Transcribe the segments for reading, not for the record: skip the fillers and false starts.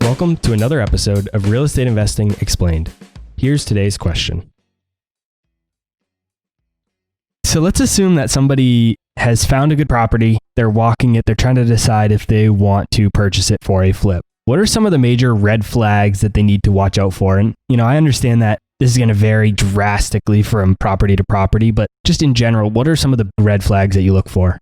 Welcome to another episode of Real Estate Investing Explained. Here's today's question. So let's assume that somebody has found a good property, they're walking it, they're trying to decide if they want to purchase it for a flip. What are some of the major red flags that they need to watch out for? And, I understand that this is going to vary drastically from property to property, but just in general, what are some of the red flags that you look for?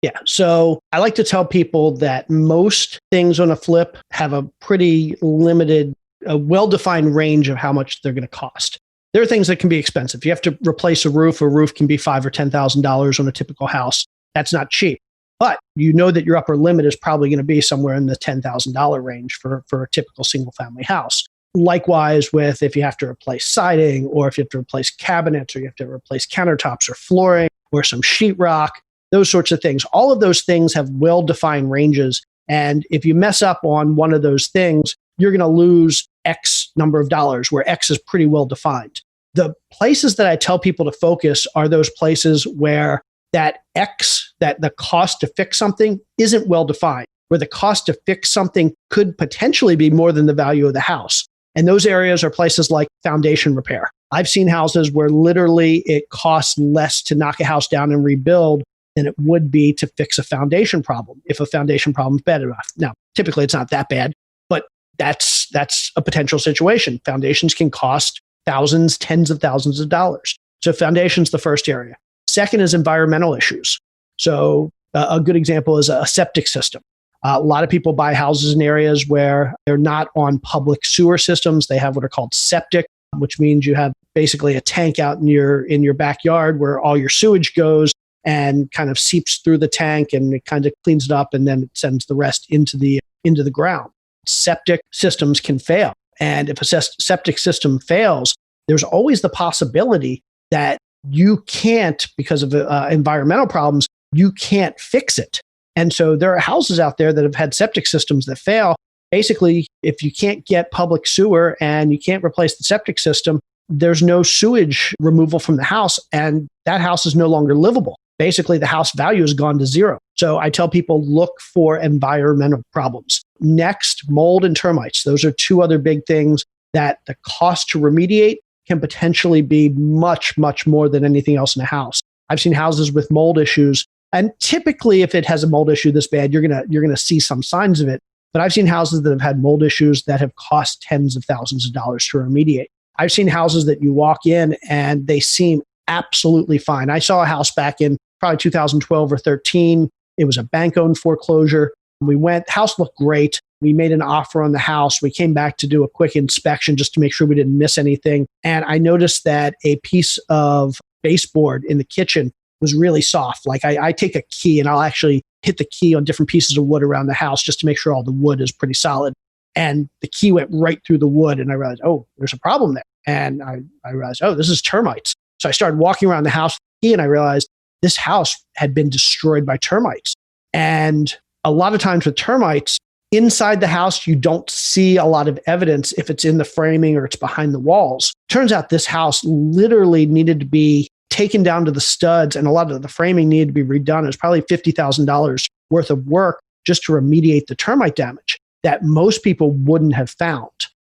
Yeah. So I like to tell people that most things on a flip have a pretty limited, a well-defined range of how much they're going to cost. There are things that can be expensive. You have to replace a roof can be $5,000 or $10,000 on a typical house. That's not cheap. But you know that your upper limit is probably going to be somewhere in the $10,000 range for a typical single family house. Likewise with if you have to replace siding, or if you have to replace cabinets, or you have to replace countertops or flooring or some sheetrock, those sorts of things. All of those things have well-defined ranges. And if you mess up on one of those things, you're going to lose X number of dollars, where X is pretty well defined. The places that I tell people to focus are those places where that X, that the cost to fix something isn't well defined, where the cost to fix something could potentially be more than the value of the house. And those areas are places like foundation repair. I've seen houses where literally it costs less to knock a house down and rebuild than it would be to fix a foundation problem, if a foundation problem is bad enough. Now, typically it's not that bad, but that's a potential situation. Foundations can cost thousands, tens of thousands of dollars. So foundation's the first area. Second is environmental issues. So a good example is a septic system. A lot of people buy houses in areas where they're not on public sewer systems. They have what are called septic, which means you have basically a tank out in your backyard where all your sewage goes and kind of seeps through the tank, and it kind of cleans it up, and then it sends the rest into the ground. Septic systems can fail. And if a septic system fails, there's always the possibility that you can't, because of environmental problems, you can't fix it. And so there are houses out there that have had septic systems that fail. Basically, if you can't get public sewer and you can't replace the septic system, there's no sewage removal from the house, and that house is no longer livable. Basically, the house value has gone to zero. So I tell people, look for environmental problems. Next, mold and termites. Those are two other big things that the cost to remediate can potentially be much, much more than anything else in a house. I've seen houses with mold issues, and typically if it has a mold issue this bad, you're gonna see some signs of it. But I've seen houses that have had mold issues that have cost tens of thousands of dollars to remediate. I've seen houses that you walk in and they seem absolutely fine. I saw a house back in probably 2012 or 13. It was a bank-owned foreclosure. We went, house looked great. We made an offer on the house. We came back to do a quick inspection just to make sure we didn't miss anything. And I noticed that a piece of baseboard in the kitchen was really soft. Like I take a key and I'll actually hit the key on different pieces of wood around the house just to make sure all the wood is pretty solid. And the key went right through the wood, and I realized, oh, there's a problem there. And I realized, oh, this is termites. So I started walking around the house with the key, and I realized this house had been destroyed by termites. And a lot of times with termites, inside the house, you don't see a lot of evidence if it's in the framing or it's behind the walls. Turns out this house literally needed to be taken down to the studs, and a lot of the framing needed to be redone. It was probably $50,000 worth of work just to remediate the termite damage that most people wouldn't have found.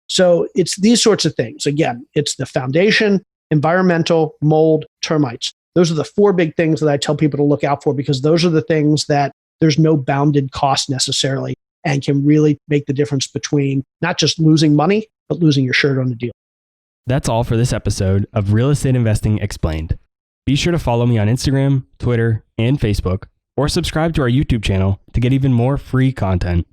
So it's these sorts of things. Again, it's the foundation, environmental, mold, termites. Those are the four big things that I tell people to look out for, because those are the things that there's no bounded cost necessarily and can really make the difference between not just losing money, but losing your shirt on the deal. That's all for this episode of Real Estate Investing Explained. Be sure to follow me on Instagram, Twitter, and Facebook, or subscribe to our YouTube channel to get even more free content.